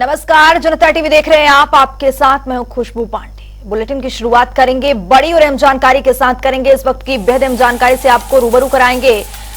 नमस्कार, जनता टीवी देख रहे हैं आप। आपके साथ मैं हूं खुशबू पांडे। बुलेटिन की शुरुआत करेंगे बड़ी और अहम जानकारी के साथ करेंगे। इस वक्त की बेहद अहम जानकारी से आपको रूबरू कराएंगे।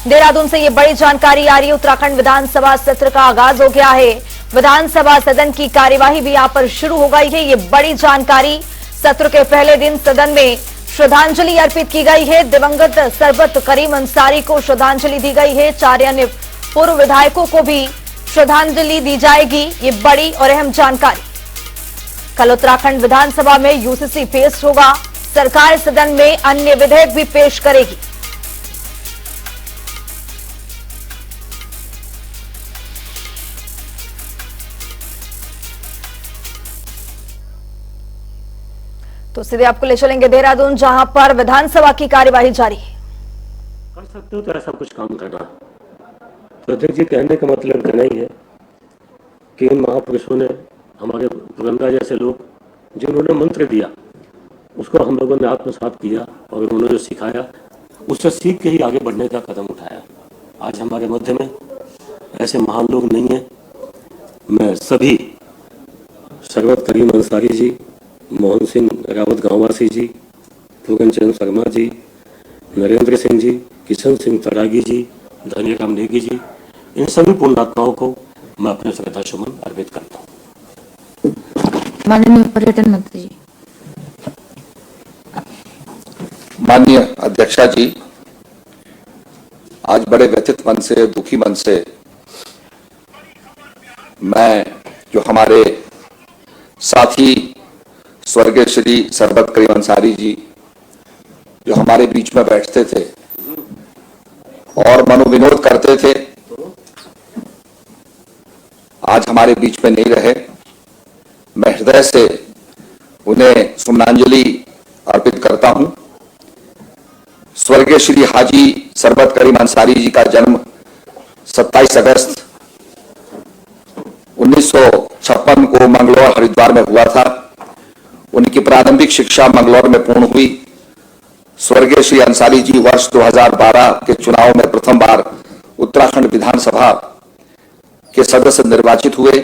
देहरादून से ये बड़ी जानकारी आ रही है। उत्तराखंड विधानसभा सत्र का आगाज हो गया है। विधानसभा सदन की कार्यवाही भी यहां पर शुरू हो गई है। ये बड़ी जानकारी, सत्र के पहले दिन सदन में श्रद्धांजलि अर्पित की गई है। दिवंगत सरबत करीम अंसारी को श्रद्धांजलि दी गई है। 4 अन्य पूर्व विधायकों को भी श्रद्धांजलि दी जाएगी। ये बड़ी और अहम जानकारी। कल उत्तराखंड विधानसभा में यूसीसी पेश होगा। सरकार सदन में अन्य विधेयक भी पेश करेगी। तो सीधे आपको ले चलेंगे देहरादून, जहां पर विधानसभा की कार्यवाही जारी है। कर सकते हो तो ऐसा कुछ काम करना। तो अध्यक्ष जी, कहने का मतलब इतना ही है कि इन महापुरुषों ने, हमारे पुरंदा जैसे लोग, जिन्होंने मंत्र दिया उसको हम लोगों ने आत्मसात किया और उन्होंने जो सिखाया उससे सीख के ही आगे बढ़ने का कदम उठाया। आज हमारे मध्य में ऐसे महान लोग नहीं हैं। मैं सभी सरबत करीम अंसारी जी, मोहन सिंह रावत गांववासी जी, पूरन चंद्र शर्मा जी, नरेंद्र सिंह जी, किशन सिंह तरागी जी, धनीराम नेगी जी, इन सभी पुण्यात्माओं को मैं अपने श्रद्धा सुमन अर्पित करता हूँ। माननीय पर्यटन मंत्री जी। माननीय अध्यक्षा जी, आज बड़े व्यथित मन से, दुखी मन से मैं जो हमारे साथी स्वर्गीय श्री सरबत करीम अंसारी जी जो हमारे बीच में बैठते थे और मनोविनोद करते थे, आज हमारे बीच में नहीं रहे। मैं हृदय से उन्हें सुमनांजलि अर्पित करता हूं। स्वर्गीय श्री हाजी सरबत करीम अंसारी जी का जन्म 27 अगस्त 1956 को मंगलौर हरिद्वार में हुआ था। उनकी प्रारंभिक शिक्षा मंगलौर में पूर्ण हुई। स्वर्गीय श्री अंसारी जी वर्ष 2012 के चुनाव में प्रथम बार उत्तराखंड विधानसभा के सदस्य निर्वाचित हुए।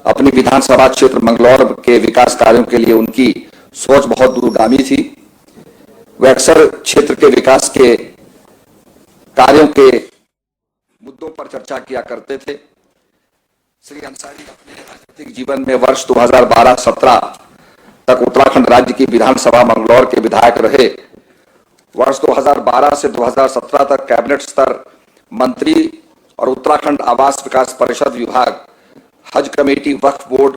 अपनी विधानसभा क्षेत्र मंगलौर के विकास कार्यों के लिए उनकी सोच बहुत दूरगामी थी। वे अक्सर क्षेत्र के विकास के कार्यों के मुद्दों पर चर्चा किया करते थे। श्री अंसारी अपने राजनीतिक जीवन में वर्ष 2012-17 तक उत्तराखंड राज्य की विधानसभा मंगलौर के विधायक रहे। वर्ष 2012 से 2017 तक कैबिनेट स्तर मंत्री और उत्तराखंड आवास विकास परिषद विभाग, हज कमेटी, वक्फ बोर्ड,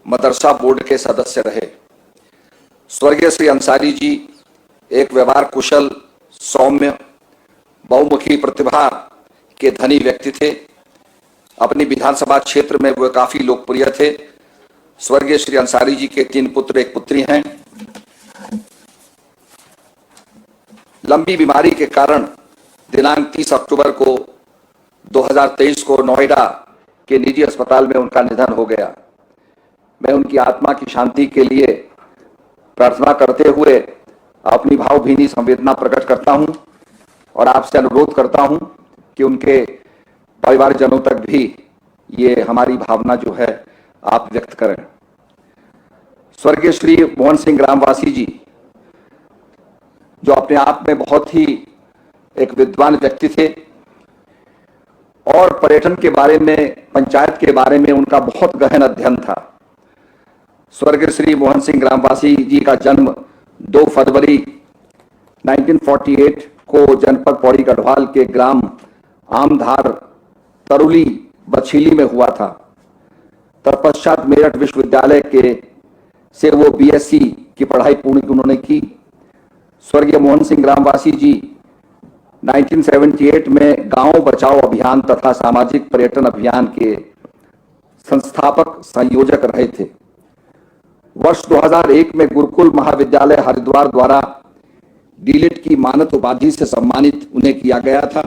मदरसा बोर्ड के सदस्य रहे। स्वर्गीय श्री अंसारी जी एक व्यवहार कुशल, सौम्य, बहुमुखी प्रतिभा के धनी व्यक्ति थे। अपनी विधानसभा क्षेत्र में वे काफी लोकप्रिय थे। स्वर्गीय श्री अंसारी जी के 3 पुत्र, 1 पुत्री हैं। लंबी बीमारी के कारण दिनांक 30 अक्टूबर को 2023 को नोएडा के निजी अस्पताल में उनका निधन हो गया। मैं उनकी आत्मा की शांति के लिए प्रार्थना करते हुए अपनी भावभीनी संवेदना प्रकट करता हूं और आपसे अनुरोध करता हूं कि उनके परिवारजनों तक भी ये हमारी भावना जो है आप व्यक्त करें। स्वर्गीय श्री मोहन सिंह ग्रामवासी जी जो अपने आप में बहुत ही एक विद्वान व्यक्ति थे और पर्यटन के बारे में, पंचायत के बारे में उनका बहुत गहन अध्ययन था। स्वर्गीय श्री मोहन सिंह ग्रामवासी जी का जन्म 2 फरवरी 1948 को जनपद पौड़ी गढ़वाल के ग्राम आमधार तरुली बछीली में हुआ था। तत्पश्चात मेरठ विश्वविद्यालय के से वो बीएससी की पढ़ाई पूर्ण उन्होंने की। स्वर्गीय मोहन सिंह ग्रामवासी जी 1978 में गांव बचाओ अभियान तथा सामाजिक पर्यटन अभियान के संस्थापक संयोजक रहे थे। वर्ष 2001 में गुरुकुल महाविद्यालय हरिद्वार द्वारा डीलिट की मानद उपाधि से सम्मानित उन्हें किया गया था।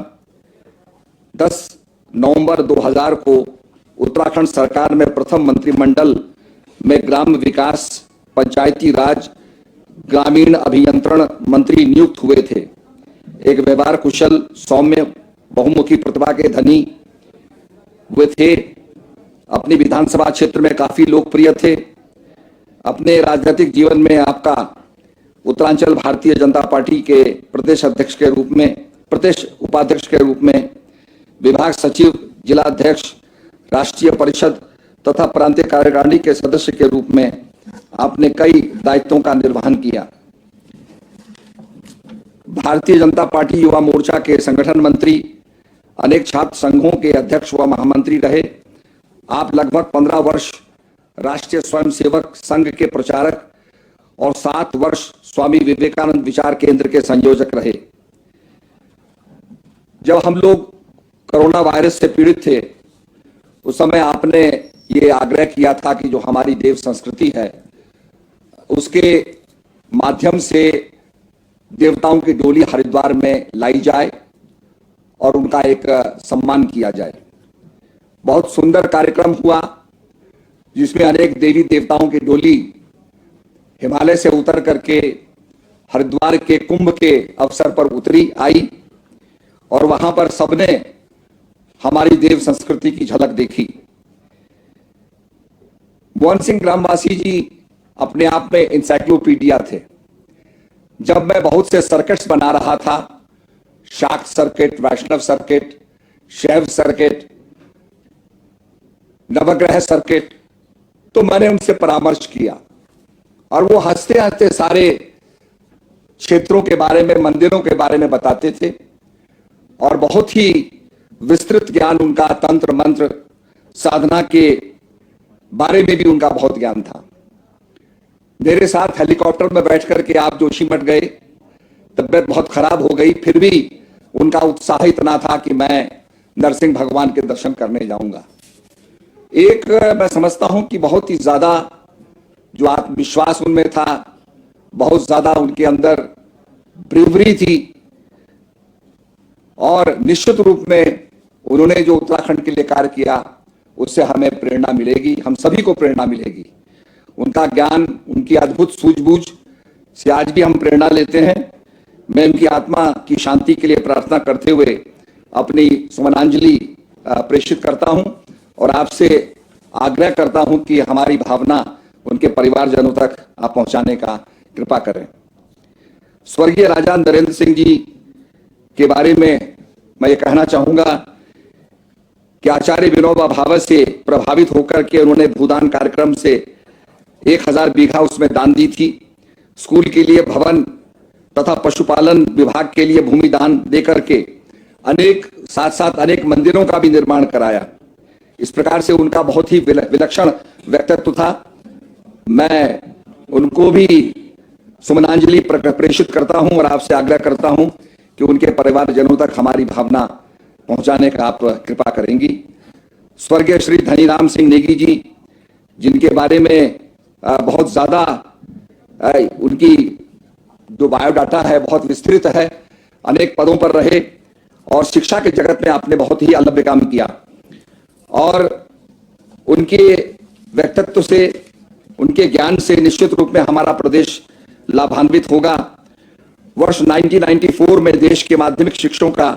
10 नवंबर 2000 को उत्तराखंड सरकार में प्रथम मंत्रिमंडल में ग्राम विकास, पंचायती राज, ग्रामीण अभियंत्रण मंत्री नियुक्त हुए थे। एक व्यवहार कुशल, सौम्य, बहुमुखी प्रतिभा के धनी वे थे। अपनी विधानसभा क्षेत्र में काफी लोकप्रिय थे। अपने राजनीतिक जीवन में आपका उत्तरांचल भारतीय जनता पार्टी के प्रदेश अध्यक्ष के रूप में, प्रदेश उपाध्यक्ष के रूप में, विभाग सचिव, जिला अध्यक्ष, राष्ट्रीय परिषद तथा प्रांतीय कार्यकारिणी के सदस्य के रूप में आपने कई दायित्वों का निर्वहन किया। भारतीय जनता पार्टी युवा मोर्चा के संगठन मंत्री, अनेक छात्र संघों के अध्यक्ष व महामंत्री रहे। आप लगभग 15 वर्ष राष्ट्रीय स्वयंसेवक संघ के प्रचारक और 7 वर्ष स्वामी विवेकानंद विचार केंद्र के संयोजक रहे। जब हम लोग कोरोना वायरस से पीड़ित थे, उस समय आपने ये आग्रह किया था कि जो हमारी देव संस्कृति है उसके माध्यम से देवताओं की डोली हरिद्वार में लाई जाए और उनका एक सम्मान किया जाए। बहुत सुंदर कार्यक्रम हुआ जिसमें अनेक देवी देवताओं की डोली हिमालय से उतर करके हरिद्वार के कुंभ के अवसर पर उतरी आई और वहां पर सबने हमारी देव संस्कृति की झलक देखी। मोहन सिंह ग्रामवासी जी अपने आप में इंसाइक्लोपीडिया थे। जब मैं बहुत से सर्किट्स बना रहा था, शाक्त सर्किट, वैष्णव सर्किट, शैव सर्किट, नवग्रह सर्किट, तो मैंने उनसे परामर्श किया और वो हंसते हंसते सारे क्षेत्रों के बारे में, मंदिरों के बारे में बताते थे और बहुत ही विस्तृत ज्ञान उनका, तंत्र मंत्र साधना के बारे में भी उनका बहुत ज्ञान था। मेरे साथ हेलीकॉप्टर में बैठ करके आप जोशीमठ गए, तबियत बहुत खराब हो गई, फिर भी उनका उत्साह इतना था कि मैं नरसिंह भगवान के दर्शन करने जाऊंगा। एक मैं समझता हूं कि बहुत ही ज्यादा जो आत्मविश्वास उनमें था, बहुत ज्यादा उनके अंदर ब्रेवरी थी और निश्चित रूप में उन्होंने जो उत्तराखंड के लिए कार्य किया उससे हमें प्रेरणा मिलेगी, हम सभी को प्रेरणा मिलेगी। उनका ज्ञान, उनकी अद्भुत सूझबूझ से आज भी हम प्रेरणा लेते हैं। मैं उनकी आत्मा की शांति के लिए प्रार्थना करते हुए अपनी सुमनांजलि प्रेषित करता हूं और आपसे आग्रह करता हूं कि हमारी भावना उनके परिवारजनों तक आप पहुंचाने का कृपा करें। स्वर्गीय राजा नरेंद्र सिंह जी के बारे में मैं ये कहना चाहूंगा कि आचार्य विनोबा भावे से प्रभावित होकर के उन्होंने भूदान कार्यक्रम से 1000 बीघा उसमें दान दी थी। स्कूल के लिए भवन तथा पशुपालन विभाग के लिए भूमि दान देकर के साथ साथ अनेक मंदिरों का भी निर्माण कराया। इस प्रकार से उनका बहुत ही विलक्षण व्यक्तित्व था। मैं उनको भी सुमनांजलि प्रेषित करता हूं और आपसे आग्रह करता हूं कि उनके परिवारजनों तक हमारी भावना पहुंचाने का आप कृपा करेंगी। स्वर्गीय श्री धनीराम सिंह नेगी जी, जिनके बारे में बहुत ज्यादा उनकी जो बायोडाटा है बहुत विस्तृत है, अनेक पदों पर रहे और शिक्षा के जगत में आपने बहुत ही अलभ्य काम किया और उनके व्यक्तित्व से, उनके ज्ञान से निश्चित रूप में हमारा प्रदेश लाभान्वित होगा। वर्ष 1994 में देश के माध्यमिक शिक्षकों का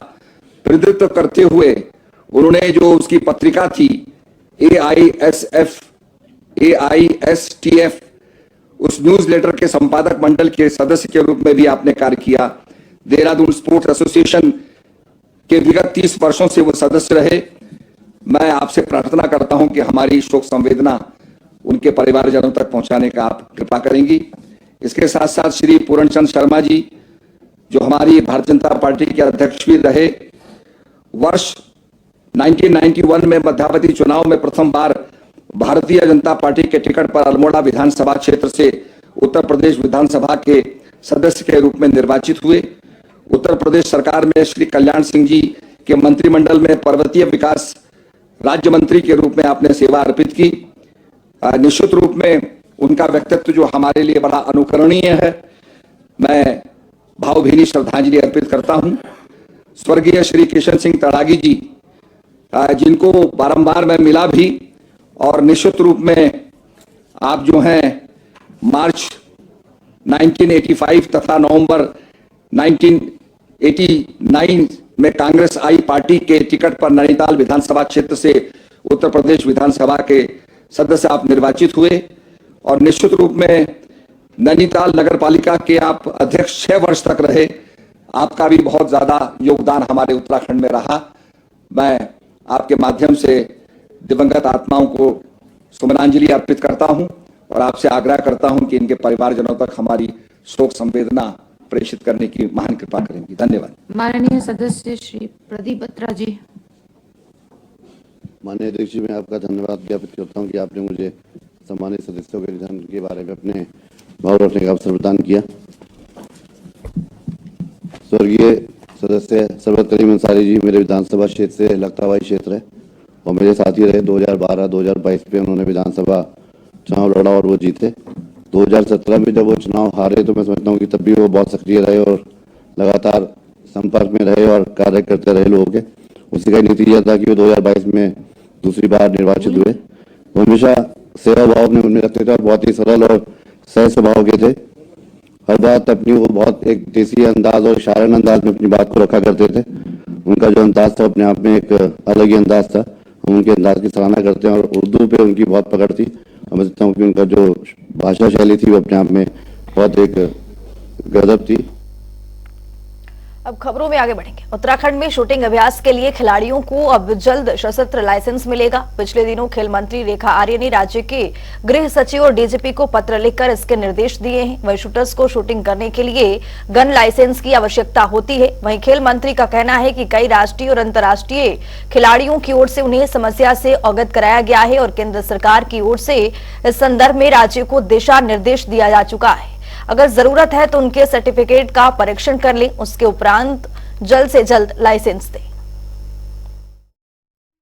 प्रतिनिधित्व करते हुए उन्होंने जो उसकी पत्रिका थी AISTF, उस न्यूज़लेटर के संपादक मंडल के सदस्य के रूप में भी आपने कार्य किया। देहरादून स्पोर्ट्स एसोसिएशन के विगत 30 वर्षों से वो सदस्य रहे। मैं आपसे प्रार्थना करता हूं कि हमारी शोक संवेदना उनके परिवारजनों तक पहुंचाने का आप कृपा करेंगी। इसके साथ साथ श्री पूरण चंद शर्मा जी, जो हमारी भारतीय जनता पार्टी के अध्यक्ष भी रहे, वर्ष 1991 में मध्यावधि चुनाव में प्रथम बार भारतीय जनता पार्टी के टिकट पर अल्मोड़ा विधानसभा क्षेत्र से उत्तर प्रदेश विधानसभा के सदस्य के रूप में निर्वाचित हुए। उत्तर प्रदेश सरकार में श्री कल्याण सिंह जी के मंत्रिमंडल में पर्वतीय विकास राज्य मंत्री के रूप में आपने सेवा अर्पित की। निश्चित रूप में उनका व्यक्तित्व जो हमारे लिए बड़ा अनुकरणीय है, मैं भावभीनी श्रद्धांजलि अर्पित करता हूं। स्वर्गीय श्री किशन सिंह तड़ागी जी, जिनको बारंबार मैं मिला भी और निश्चित रूप में आप जो हैं मार्च 1985 तथा नवंबर 1989 में कांग्रेस आई पार्टी के टिकट पर नैनीताल विधानसभा क्षेत्र से उत्तर प्रदेश विधानसभा के सदस्य आप निर्वाचित हुए और निश्चित रूप में नैनीताल नगर पालिका के आप अध्यक्ष 6 वर्ष तक रहे। आपका भी बहुत ज्यादा योगदान हमारे उत्तराखंड में रहा। मैं आपके माध्यम से दिवंगत आत्माओं को सुमनांजलि अर्पित करता हूं और आपसे आग्रह करता हूं कि इनके परिवारजनों तक हमारी शोक संवेदना प्रेषित करने की महान कृपा करेंगी। धन्यवाद। माननीय सदस्य श्री प्रदीप बत्रा जी। माननीय अध्यक्ष जी, मैं आपका धन्यवाद ज्ञापित करता हूं कि आपने मुझे सम्मानित सदस्यों के निधन के बारे में अपने भाव रखने का अवसर प्रदान किया। स्वर्गीय सदस्य सरबत करीम अंसारी जी मेरे विधानसभा क्षेत्र से लखताबाई क्षेत्र है और मेरे साथी रहे। 2012-2022 में उन्होंने विधानसभा चुनाव लड़ा और वो जीते। 2017 में जब वो चुनाव हारे तो मैं समझता हूँ कि तब भी वो बहुत सक्रिय रहे और लगातार संपर्क में रहे और कार्य करते रहे लोगों के। उसी का नतीजा था कि वो 2022 में दूसरी बार निर्वाचित हुए। वो हमेशा सेवा भाव में उनमें रखते थे और बहुत ही सरल और सहज स्वभाव के थे। हर बात अपनी वो बहुत एक देसी अंदाज और शायराना अंदाज में अपनी बात को रखा करते थे। उनका जो अंदाज था अपने आप में एक अलग ही अंदाज था। हम उनके अंदाज की सराहना करते हैं और उर्दू पे उनकी बहुत पकड़ थी। मैं समझता हूँ कि उनका जो भाषा शैली थी वो अपने आप में बहुत एक गजब थी। अब खबरों में आगे बढ़ेंगे। उत्तराखंड में शूटिंग अभ्यास के लिए खिलाड़ियों को अब जल्द सशस्त्र लाइसेंस मिलेगा। पिछले दिनों खेल मंत्री रेखा आर्य ने राज्य के गृह सचिव और डीजीपी को पत्र लिखकर इसके निर्देश दिए हैं। वहीं शूटर्स को शूटिंग करने के लिए गन लाइसेंस की आवश्यकता होती है। वहीं खेल मंत्री का कहना है कि कई राष्ट्रीय और अंतर्राष्ट्रीय खिलाड़ियों की ओर से उन्हें समस्या से अवगत कराया गया है और केंद्र सरकार की ओर से इस संदर्भ में राज्य को दिशा निर्देश दिया जा चुका है। अगर जरूरत है तो उनके सर्टिफिकेट का परीक्षण कर लें, उसके उपरांत जल्द से जल्द लाइसेंस दें।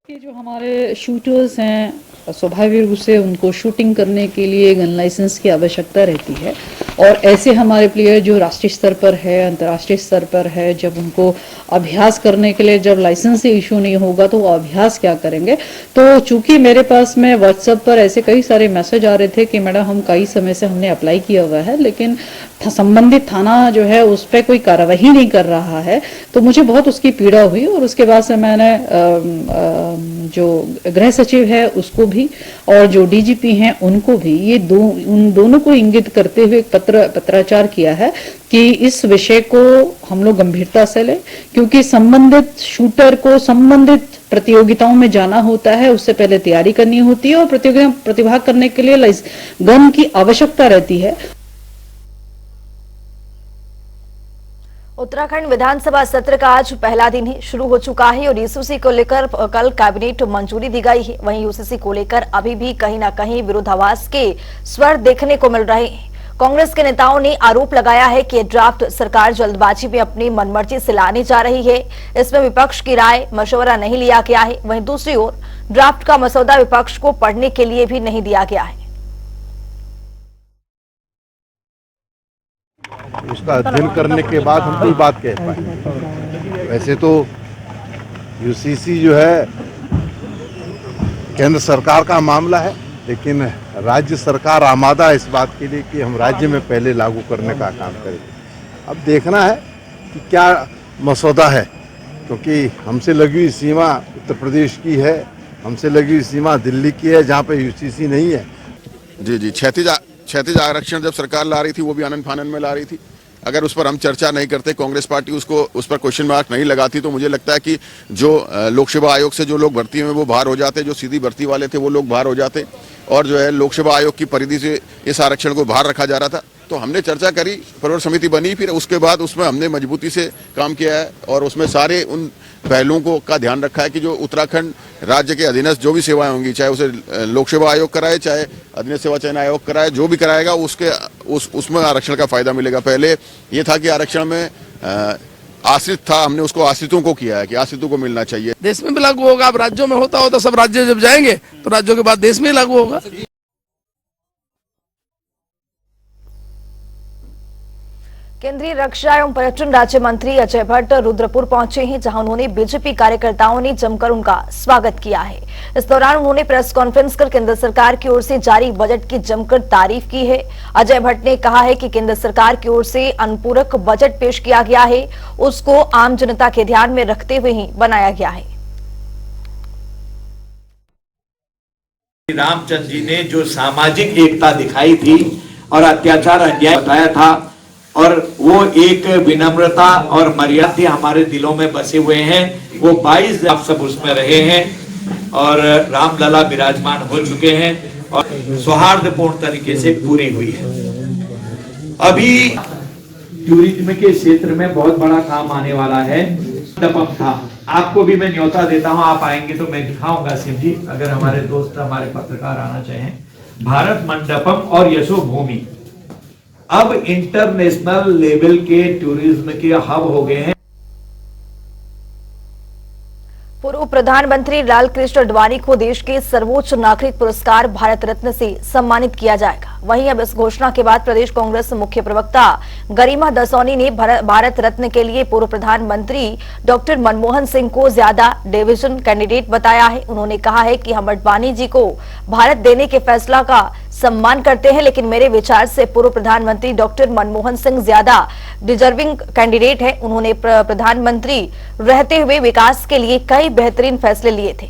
ये जो हमारे शूटर्स हैं स्वाभाविक रूप से उनको शूटिंग करने के लिए गन लाइसेंस की आवश्यकता रहती है और ऐसे हमारे प्लेयर जो राष्ट्रीय स्तर पर है अंतर्राष्ट्रीय स्तर पर है, जब उनको अभ्यास करने के लिए जब लाइसेंस से इशू नहीं होगा तो वो अभ्यास क्या करेंगे। तो चूंकि मेरे पास में व्हाट्सएप पर ऐसे कई सारे मैसेज आ रहे थे कि मैडम हम कई समय से हमने अप्लाई किया हुआ है लेकिन संबंधित थाना जो है उस पर कोई कार्रवाई नहीं कर रहा है, तो मुझे बहुत उसकी पीड़ा हुई और उसके बाद से मैंने जो गृह सचिव है उसको भी और जो डीजीपी हैं उनको भी उन दोनों को इंगित करते हुए एक पत्राचार किया है कि इस विषय को हम लोग गंभीरता से लें, क्योंकि संबंधित शूटर को संबंधित प्रतियोगिताओं में जाना होता है, उससे पहले तैयारी करनी होती है और प्रतियोगिता प्रतिभाग करने के लिए गन की आवश्यकता रहती है। उत्तराखंड विधानसभा सत्र का आज पहला दिन ही शुरू हो चुका है और यूसीसी को लेकर कल कैबिनेट मंजूरी दी गई है। वहीं यूसीसी को लेकर अभी भी कहीं ना कहीं विरोधाभास के स्वर देखने को मिल रहे हैं। कांग्रेस के नेताओं ने आरोप लगाया है कि ड्राफ्ट सरकार जल्दबाजी में अपनी मनमर्जी से लाने जा रही है। इसमें विपक्ष की राय मशवरा नहीं लिया गया है। वहीं दूसरी ओर ड्राफ्ट का मसौदा विपक्ष को पढ़ने के लिए भी नहीं दिया गया है। उसका अध्ययन करने के बाद हम कोई बात कह पाए। वैसे तो यूसीसी जो है केंद्र सरकार का मामला है, लेकिन राज्य सरकार आमादा है इस बात के लिए कि हम राज्य में पहले लागू करने का काम करें। अब देखना है कि क्या मसौदा है, क्योंकि हमसे लगी हुई सीमा उत्तर प्रदेश की है, हमसे लगी हुई सीमा दिल्ली की है जहाँ पे यूसीसी नहीं है। जी, क्षैतिज आरक्षण जब सरकार ला रही थी वो भी आनन फानन में ला रही थी। अगर उस पर हम चर्चा नहीं करते, कांग्रेस पार्टी उस पर क्वेश्चन मार्क नहीं लगाती, तो मुझे लगता है कि जो लोक सेवा आयोग से जो लोग भर्ती में वो बाहर हो जाते, जो सीधी भर्ती वाले थे वो लोग बाहर हो जाते और जो है लोक सेवा आयोग की परिधि से इस आरक्षण को बाहर रखा जा रहा था। तो हमने चर्चा करी, प्रवर समिति बनी, फिर उसके बाद उसमें हमने मजबूती से काम किया है और उसमें सारे उन पहलुओं को का ध्यान रखा है कि जो उत्तराखंड राज्य के अधीनस्थ जो भी सेवाएं होंगी, चाहे उसे लोक सेवा आयोग कराए, चाहे अधीनस्थ सेवा चयन आयोग कराए, जो भी कराएगा उसमें आरक्षण का फायदा मिलेगा। पहले ये था कि आरक्षण में आश्रित था, हमने उसको आश्रितों को किया है कि आश्रितों को मिलना चाहिए। देश में भी लागू होगा। अब राज्यों में होता तो सब राज्य जब जाएंगे तो राज्यों के बाद देश में ही लागू होगा। केंद्रीय रक्षा एवं पर्यटन राज्य मंत्री अजय भट्ट रुद्रपुर पहुंचे हैं, जहां उन्होंने बीजेपी कार्यकर्ताओं ने जमकर उनका स्वागत किया है। इस दौरान उन्होंने प्रेस कॉन्फ्रेंस कर केंद्र सरकार की ओर से जारी बजट की जमकर तारीफ की है। अजय भट्ट ने कहा है कि केंद्र सरकार की ओर से अनुपूरक बजट पेश किया गया है, उसको आम जनता के ध्यान में रखते हुए ही बनाया गया है। रामचंद्र जी ने जो सामाजिक एकता दिखाई थी और अत्याचार अन्याय बताया था, और वो एक विनम्रता और मर्यादा हमारे दिलों में बसे हुए हैं, वो 22 आप सब उसमें रहे हैं और रामलला विराजमान हो चुके हैं और सौहार्दपूर्ण तरीके से पूरी हुई है। अभी टूरिज्म के क्षेत्र में बहुत बड़ा काम आने वाला है। मंडपम था, आपको भी मैं न्योता देता हूं, आप आएंगे तो मैं दिखाऊंगा सिंह जी, अगर हमारे दोस्त हमारे पत्रकार आना चाहें। भारत मंडपम और यशो भूमि अब इंटरनेशनल लेवल के टूरिज्म के हब हो गए हैं। पूर्व प्रधानमंत्री लालकृष्ण आडवाणी को देश के सर्वोच्च नागरिक पुरस्कार भारत रत्न से सम्मानित किया जाएगा। वहीं अब इस घोषणा के बाद प्रदेश कांग्रेस मुख्य प्रवक्ता गरिमा दसौनी ने भारत रत्न के लिए पूर्व प्रधानमंत्री डॉक्टर मनमोहन सिंह को ज्यादा डिवीजन कैंडिडेट बताया है। उन्होंने कहा है कि हम आडवाणी जी को भारत देने के फैसला का सम्मान करते हैं, लेकिन मेरे विचार से पूर्व प्रधानमंत्री डॉक्टर मनमोहन सिंह ज्यादा डिजर्विंग कैंडिडेट है। उन्होंने प्रधानमंत्री रहते हुए विकास के लिए कई बेहतरीन फैसले लिए थे।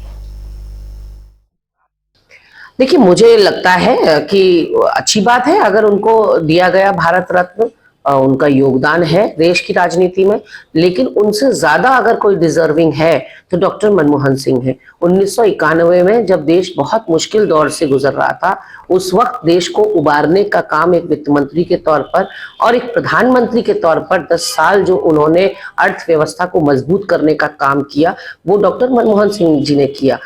देखिए, मुझे लगता है कि अच्छी बात है अगर उनको दिया गया भारत रत्न, उनका योगदान है देश की राजनीति में, लेकिन उनसे ज्यादा अगर कोई डिजर्विंग है तो डॉक्टर मनमोहन सिंह है। 1991 में जब देश बहुत मुश्किल दौर से गुजर रहा था, उस वक्त देश को उबारने का काम एक वित्त मंत्री के तौर पर और एक प्रधानमंत्री के तौर पर 10 साल जो उन्होंने अर्थव्यवस्था को मजबूत करने का काम किया, वो डॉक्टर मनमोहन सिंह जी ने किया।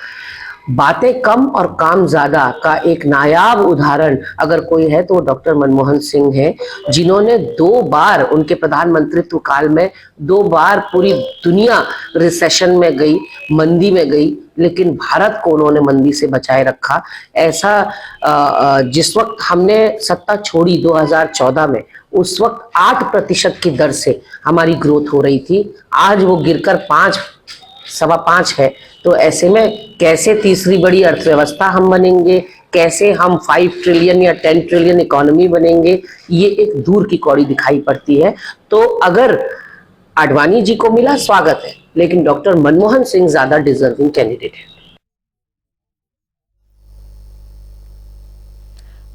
बातें कम और काम ज्यादा का एक नायाब उदाहरण अगर कोई है तो वो डॉक्टर मनमोहन सिंह है, जिन्होंने 2 बार उनके प्रधानमंत्रित्व काल में 2 बार पूरी दुनिया रिसेशन में गई, मंदी में गई, लेकिन भारत को उन्होंने मंदी से बचाए रखा। ऐसा जिस वक्त हमने सत्ता छोड़ी 2014 में, उस वक्त 8% की दर से हमारी ग्रोथ हो रही थी, आज वो गिरकर 5.25 है। तो ऐसे में कैसे तीसरी बड़ी अर्थव्यवस्था हम बनेंगे, कैसे हम 5 ट्रिलियन या 10 ट्रिलियन इकोनॉमी बनेंगे, ये एक दूर की कौड़ी दिखाई पड़ती है। तो अगर आडवाणी जी को मिला स्वागत है, लेकिन डॉक्टर मनमोहन सिंह ज्यादा डिजर्विंग कैंडिडेट है।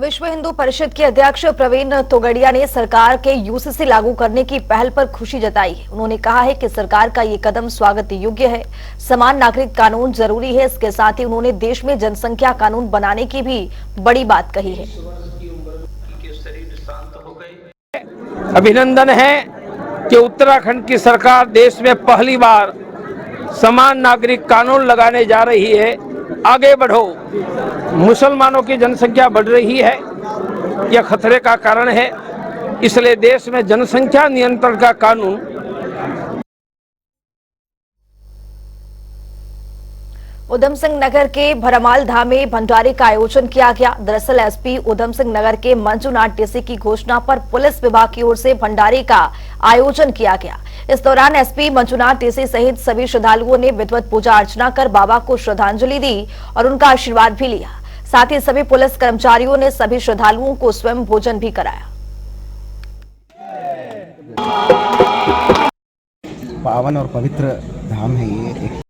विश्व हिंदू परिषद के अध्यक्ष प्रवीण तोगड़िया ने सरकार के यूसीसी लागू करने की पहल पर खुशी जताई है। उन्होंने कहा है कि सरकार का ये कदम स्वागत योग्य है। समान नागरिक कानून जरूरी है। इसके साथ ही उन्होंने देश में जनसंख्या कानून बनाने की भी बड़ी बात कही है। अभिनंदन है कि उत्तराखंड की सरकार देश में पहली बार समान नागरिक कानून लगाने जा रही है। आगे बढ़ो, मुसलमानों की जनसंख्या बढ़ रही है, यह खतरे का कारण है, इसलिए देश में जनसंख्या नियंत्रण का कानून। उधम सिंह नगर के भरमाल धाम में भंडारे का आयोजन किया गया। दरअसल एसपी उधम सिंह नगर के मंजूनाथ टीसी की घोषणा पर पुलिस विभाग की ओर से भंडारे का आयोजन किया गया। इस दौरान एसपी मंजूनाथ टीसी सहित सभी श्रद्धालुओं ने विधिवत पूजा अर्चना कर बाबा को श्रद्धांजलि दी और उनका आशीर्वाद भी लिया। साथ ही सभी पुलिस कर्मचारियों ने सभी श्रद्धालुओं को स्वयं भोजन भी कराया। पावन और पवित्र धाम है ये।